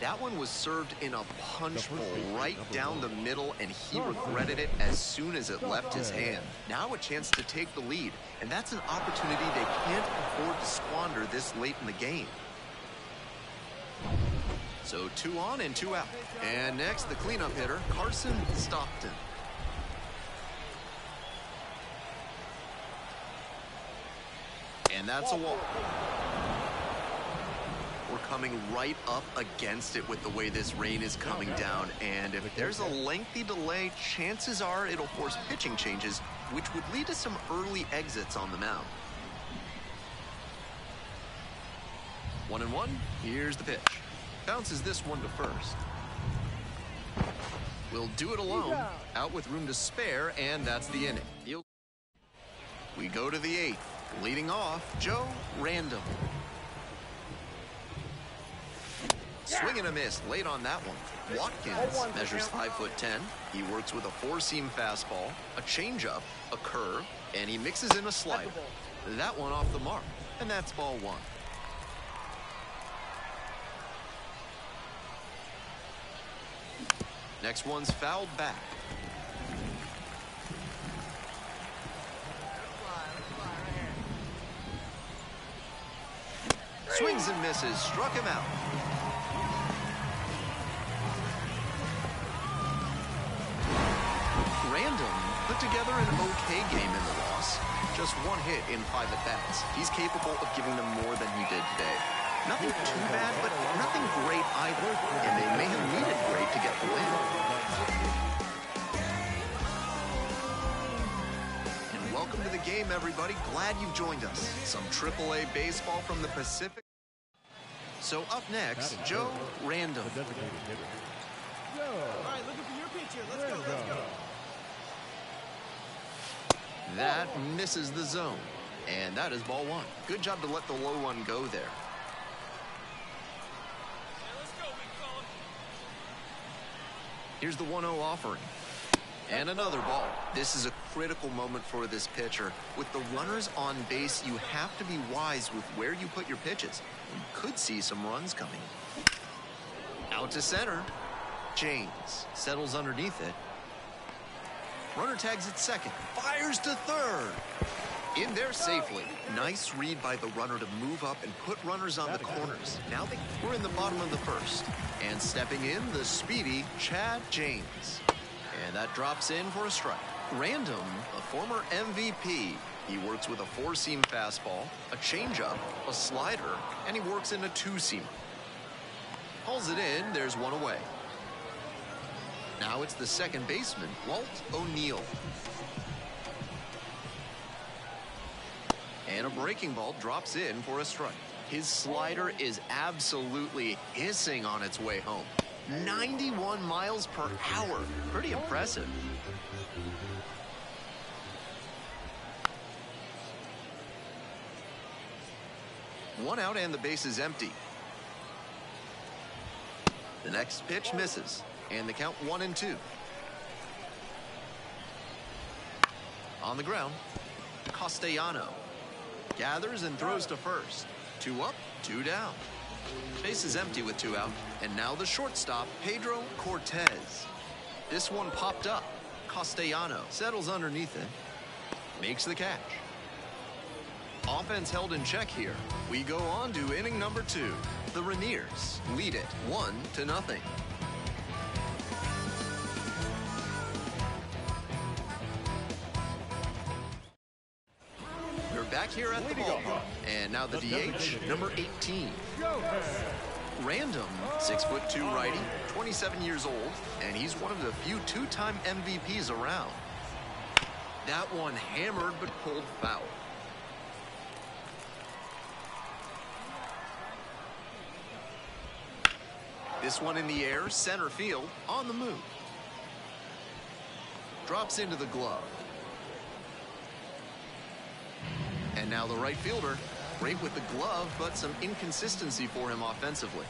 That one was served in a punch bowl right down the middle, and he regretted it as soon as it left his hand. Now a chance to take the lead, and that's an opportunity they can't afford to squander this late in the game. So 2 on and 2 out. And next, the cleanup hitter, Carson Stockton. And that's a walk. We're coming right up against it with the way this rain is coming down, and if there's a lengthy delay, chances are it'll force pitching changes, which would lead to some early exits on the mound. 1-1, here's the pitch. Bounces this one to first. We'll do it alone, out with room to spare, and that's the inning. We go to the 8th. Leading off, Joe Random. Swing and a miss late on that one. Watkins measures 5'10". He works with a 4-seam fastball, a changeup, a curve, and he mixes in a slider. That one off the mark, and that's ball 1. Next one's fouled back. Swings and misses, struck him out. Random put together an okay game in the loss. Just 1 hit in 5 at-bats. He's capable of giving them more than he did today. Nothing too bad, but nothing great either. And they may have needed great to get the win. And welcome to the game, everybody. Glad you've joined us. Some AAA baseball from the Pacific. So up next, Joe Random. All right, looking for your pitch here. Let's go, let's go. That misses the zone. And that is ball 1. Good job to let the low one go there. Let's go, big fella. Here's the 1-0 offering. And another ball. This is a critical moment for this pitcher. With the runners on base, you have to be wise with where you put your pitches. You could see some runs coming. Out to center. James settles underneath it. Runner tags at second. Fires to third. In there safely. Nice read by the runner to move up and put runners on the corners. Now we're in the bottom of the first. And stepping in, the speedy Chad James. And that drops in for a strike. Random, a former MVP. He works with a 4-seam fastball, a changeup, a slider, and he works in a 2-seamer. Hauls it in, there's 1 away. Now it's the second baseman, Walt O'Neill. And a breaking ball drops in for a strike. His slider is absolutely hissing on its way home. 91 miles per hour. Pretty impressive. One out and the base is empty. The next pitch misses. And the count 1-2. On the ground, Castellano gathers and throws to first. 2 up, 2 down. Base is empty with 2 out. And now the shortstop, Pedro Cortez. This one popped up. Castellano settles underneath it. Makes the catch. Offense held in check here. We go on to inning number 2. The Rainiers lead it 1-0. We're back here at the ballpark. And now the DH, number 18. Random, 6'2" righty, 27 years old, and he's one of the few 2-time MVPs around. That one hammered but pulled foul. This one in the air, center field, on the move. Drops into the glove. And now the right fielder, Great with the glove, but some inconsistency for him offensively.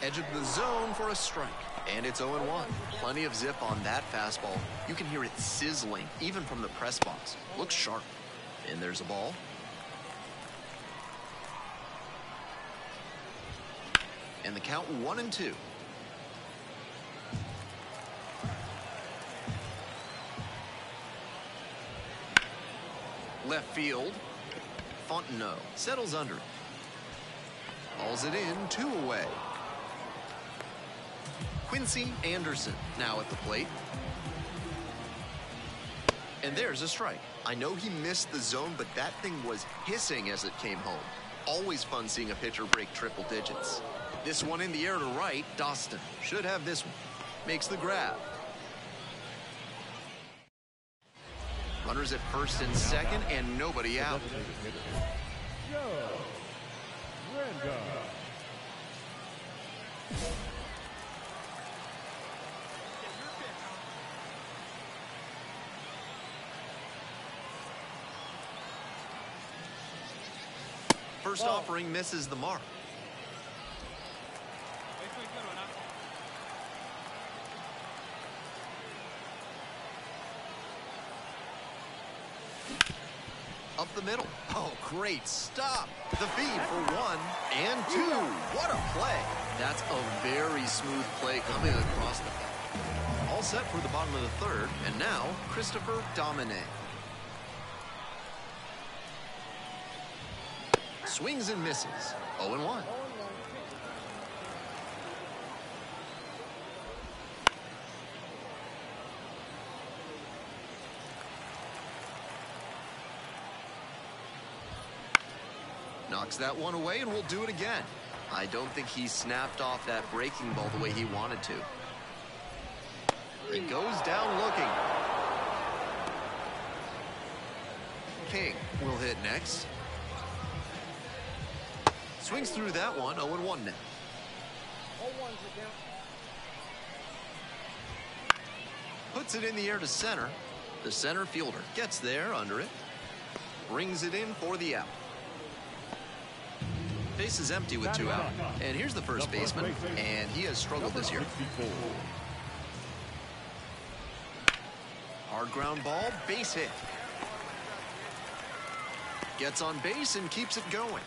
Edge of the zone for a strike. And it's 0-1. Plenty of zip on that fastball. You can hear it sizzling, even from the press box. Looks sharp. And there's a ball. And the count 1-2. Left field. Fontenot settles under it. Hauls it in, 2 away. Quincy Anderson now at the plate. And there's a strike. I know he missed the zone, but that thing was hissing as it came home. Always fun seeing a pitcher break triple digits. This one in the air to right. Doston should have this one. Makes the grab. Runners at first and second, and nobody out. First offering misses the mark. Up the middle. Oh, great stop. The feed for 1 and 2. What a play. That's a very smooth play coming across the field. All set for the bottom of the third. And now, Christopher Domine. Swings and misses. 0-1. Knocks that one away, and we'll do it again. I don't think he snapped off that breaking ball the way he wanted to. He goes down looking. King will hit next. Swings through that one, 0-1 now. Puts it in the air to center. The center fielder gets there under it. Brings it in for the out. Base is empty with 2 out. And here's the first baseman, and he has struggled this year. Hard ground ball, base hit. Gets on base and keeps it going.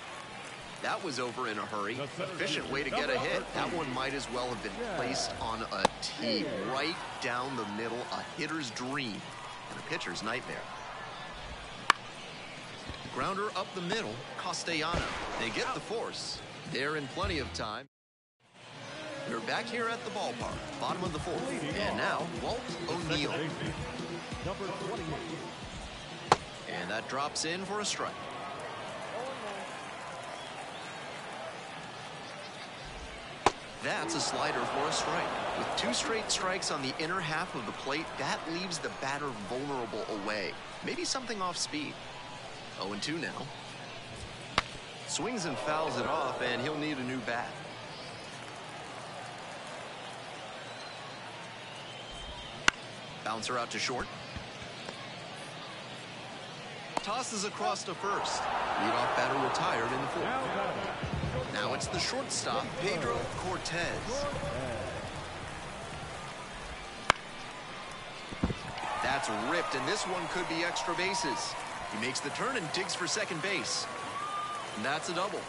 That was over in a hurry. Efficient way to get a hit. That one might as well have been placed on a tee right down the middle. A hitter's dream and a pitcher's nightmare. Grounder up the middle. Castellano. They get the force. They're in plenty of time. We're back here at the ballpark. Bottom of the fourth. And now, Walt O'Neill. Number 28. And that drops in for a strike. That's a slider for a strike. With 2 straight strikes on the inner half of the plate, that leaves the batter vulnerable away. Maybe something off speed. 0-2 now. Swings and fouls it off, and he'll need a new bat. Bouncer out to short. Tosses across to first. Leadoff batter retired in the fourth. Now it's the shortstop, Pedro Cortez. That's ripped, and this one could be extra bases. He makes the turn and digs for second base. And that's a double.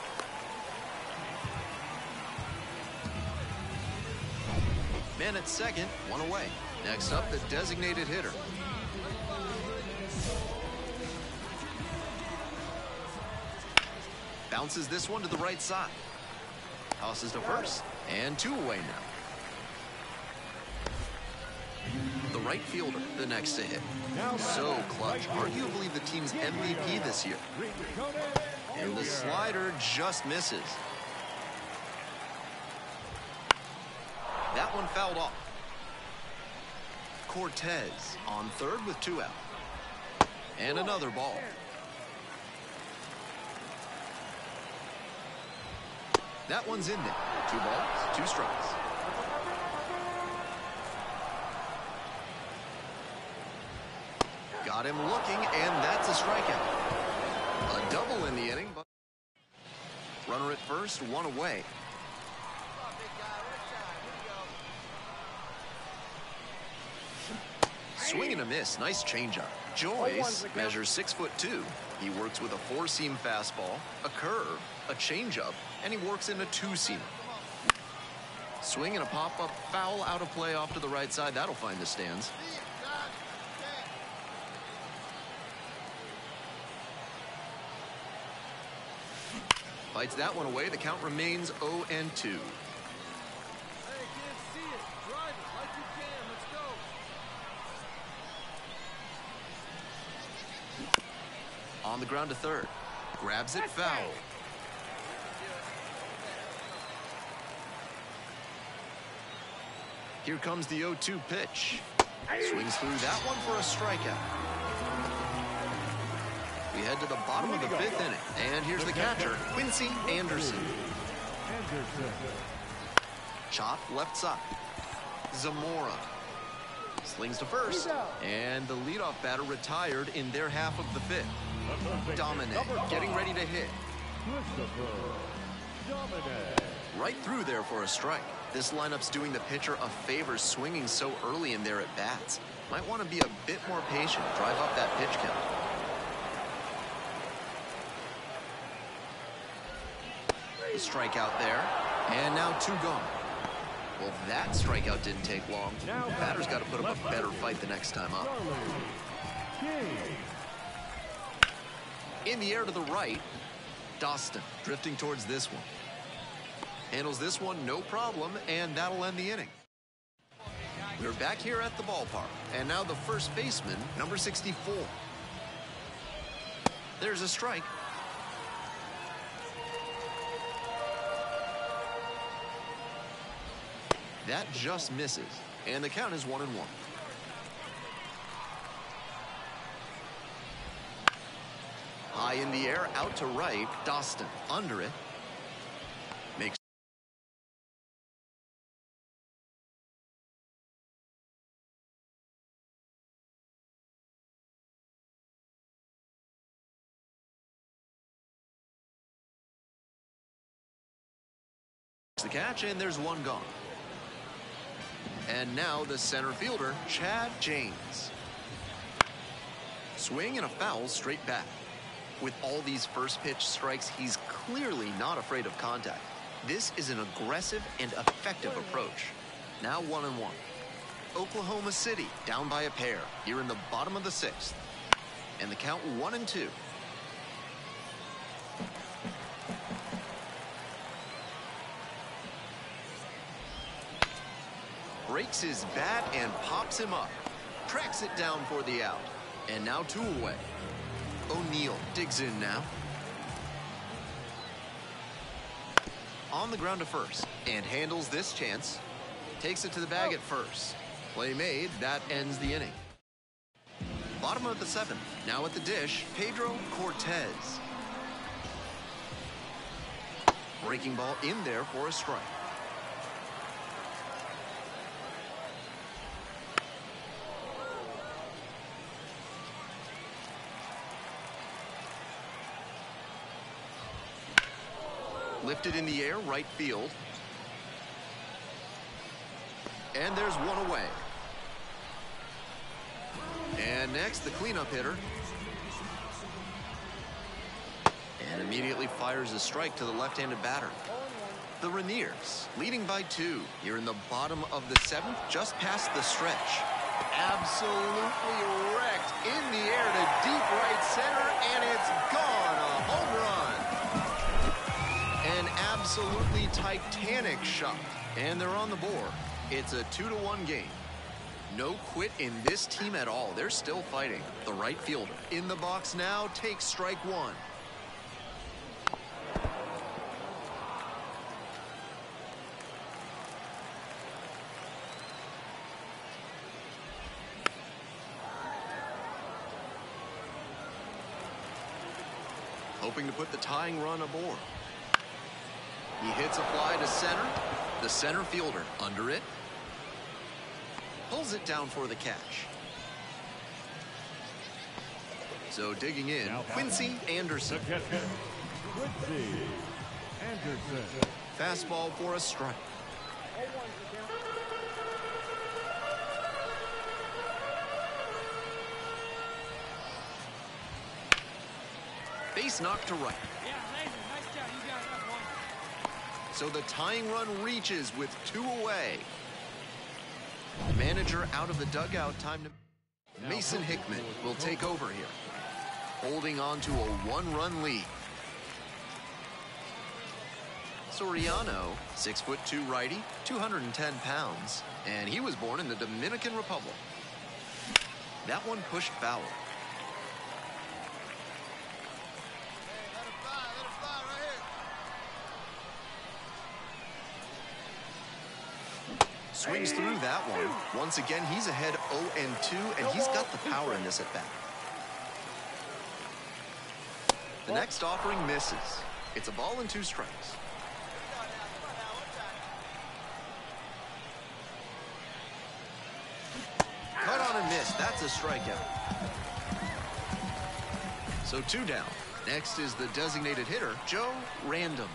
Man at second, 1 away. Next up, the designated hitter. Bounces this one to the right side. Tosses to first, and 2 away now. The right fielder, the next to hit. So clutch, arguably the team's MVP this year. And the slider just misses. That one fouled off. Cortez on third with 2 out. And another ball. That one's in there. 2 balls, 2 strikes. Got him looking, and that's a strikeout. A double in the inning. Runner at first, one away. Swing and a miss. Nice changeup. Joyce measures 6'2". He works with a four-seam fastball, a curve, a changeup, and he works in a two-seamer. Swing and a pop-up foul out of play off to the right side. That'll find the stands. Fights that one away. The count remains 0-2. Hey, can't see it. Drive it like you can. Let's go. On the ground to third. Grabs it foul. Here comes the 0-2 pitch. Swings through that one for a strikeout. We head to the bottom of the fifth inning. And here's the catcher, Quincy Anderson. Chop left side. Zamora slings to first. And the leadoff batter retired in their half of the fifth. Dominic getting ready to hit. Right through there for a strike. This lineup's doing the pitcher a favor swinging so early in there at bats. Might want to be a bit more patient, drive up that pitch count. The strikeout there, and now two gone. Well, that strikeout didn't take long. Batter's got to put up a better fight the next time up. In the air to the right, Dostin drifting towards this one. Handles this one no problem, and that'll end the inning. We're back here at the ballpark, and now the first baseman, number 64. There's a strike. That just misses, and the count is 1-1. High in the air, out to right, Dostin under it. Makes the catch, and there's one gone. And now the center fielder, Chad James. Swing and a foul straight back. With all these first pitch strikes, he's clearly not afraid of contact. This is an aggressive and effective approach. Now 1-1. Oklahoma City down by a pair here in the bottom of the sixth. And the count 1-2. Breaks his bat and pops him up. Tracks it down for the out. And now two away. O'Neal digs in now. On the ground to first. And handles this chance. Takes it to the bag at first. Play made. That ends the inning. Bottom of the seventh. Now at the dish, Pedro Cortez. Breaking ball in there for a strike. Lifted in the air, right field. And there's one away. And next, the cleanup hitter. And immediately fires a strike to the left-handed batter. The Rainiers leading by 2 here in the bottom of the seventh, just past the stretch. Absolutely wrecked in the air to deep right center, and it's gone. A home run. An absolutely titanic shot, and they're on the board. It's a 2-1 game. No quit in this team at all. They're still fighting. The right fielder in the box now takes strike one. Hoping to put the tying run aboard. He hits a fly to center. The center fielder under it. Pulls it down for the catch. So digging in, Quincy Anderson. Quincy Anderson. Fastball for a strike. Base knocked to right. Yeah, laser. Nice job. You got that one. So the tying run reaches with 2 away. Manager out of the dugout. Time to... Mason Hickman will take over here, holding on to a 1-run lead. Soriano, 6'2" righty, 210 pounds, and he was born in the Dominican Republic. That one pushed foul. Swings through that one. Once again, he's ahead 0-2, and he's got the power in this at bat. The next offering misses. It's a ball and 2 strikes. Cut on and miss. That's a strikeout. So 2 down. Next is the designated hitter, Joe Random.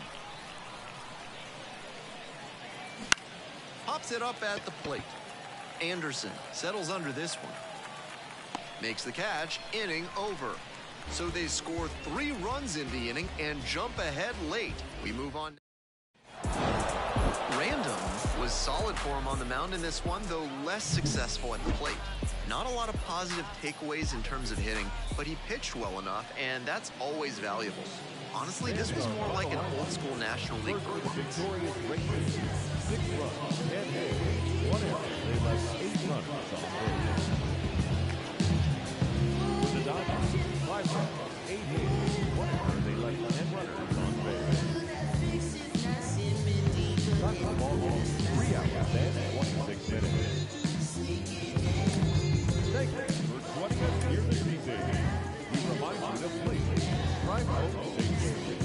Pops it up at the plate. Anderson settles under this one. Makes the catch, inning over. So they score 3 runs in the inning and jump ahead late. We move on. Random was solid for him on the mound in this one, though less successful at the plate. Not a lot of positive takeaways in terms of hitting, but he pitched well enough, and that's always valuable. Honestly, this was more like an old-school National League performance. Victorious Rangers. 6 runs, 10 hits, 1 error. They left 8 runners on base. For the Dodgers, 5 runs, 8 hits, 1 error. They left 10 runners on base. Time for ball game, 3 hours and 26 minutes. Thank you for 20 us here this season. We remind you to please drive home safely.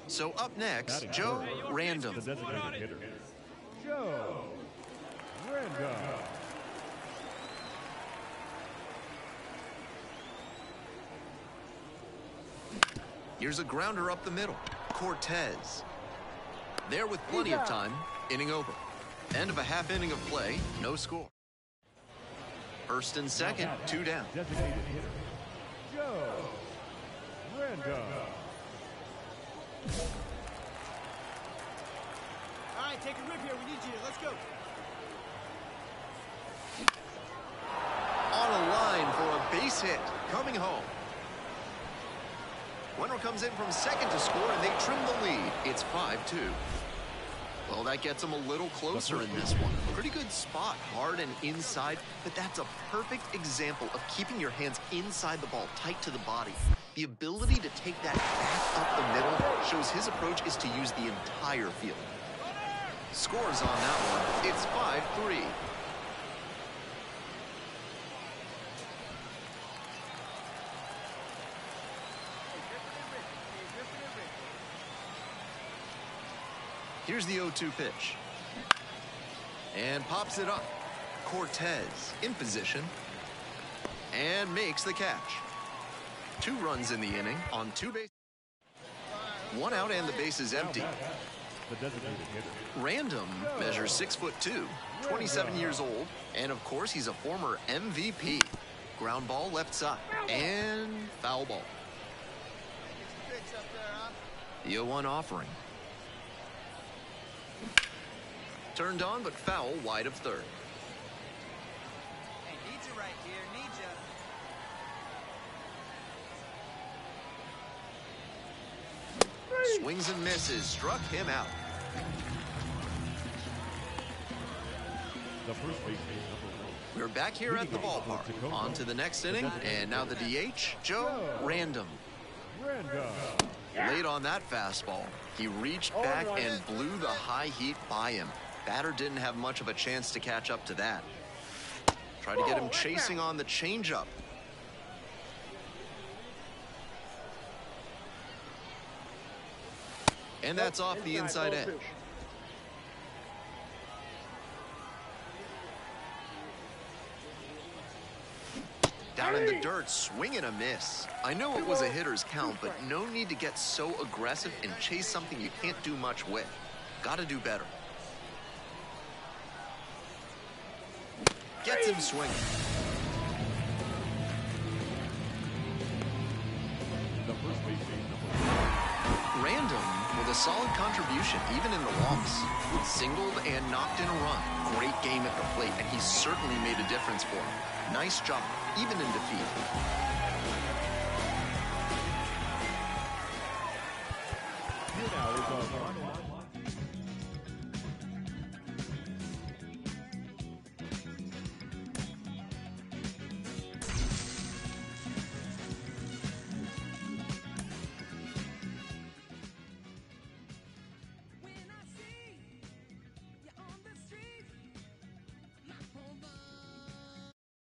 So up next, Joe Random. The designated hitter, Joe Random. Here's a grounder up the middle. Cortez. There with plenty of time. Inning over. End of a half inning of play. No score. First and second. 2 down. Designated hitter, Joe Random. All right, take a rip here. We need you. Let's go. On a line for a base hit. Coming home. Winner comes in from second to score, and they trim the lead. It's 5-2. Well, that gets them a little closer in this one. Pretty good spot, hard and inside, but that's a perfect example of keeping your hands inside the ball, tight to the body. The ability to take that back up the middle shows his approach is to use the entire field. Scores on that one. It's 5-3. Here's the 0-2 pitch. And pops it up. Cortez in position. And makes the catch. 2 runs in the inning on 2 bases. 1 out and the base is empty. The designated hitter, Random measures 6'2", 27 years old, and of course he's a former MVP. Ground ball left side, and foul ball. The 0-1 offering. Turned on, but foul wide of third. Hey, need you right here. Need you. Swings and misses, struck him out. The first baseman, number 1. We're back here at the ballpark. On to the next inning, and now the DH, Joe Random. Late on that fastball, he reached back and blew the high heat by him. Batter didn't have much of a chance to catch up to that. Try to get him chasing on the changeup. And that's off the inside edge. Down in the dirt, swing and a miss. I know it was a hitter's count, but no need to get so aggressive and chase something you can't do much with. Gotta do better. Gets him swinging. The first baseman, number 1. Random with a solid contribution, even in the loss. Singled and knocked in a run. Great game at the plate, and he certainly made a difference for him. Nice job, even in defeat. Here now is our final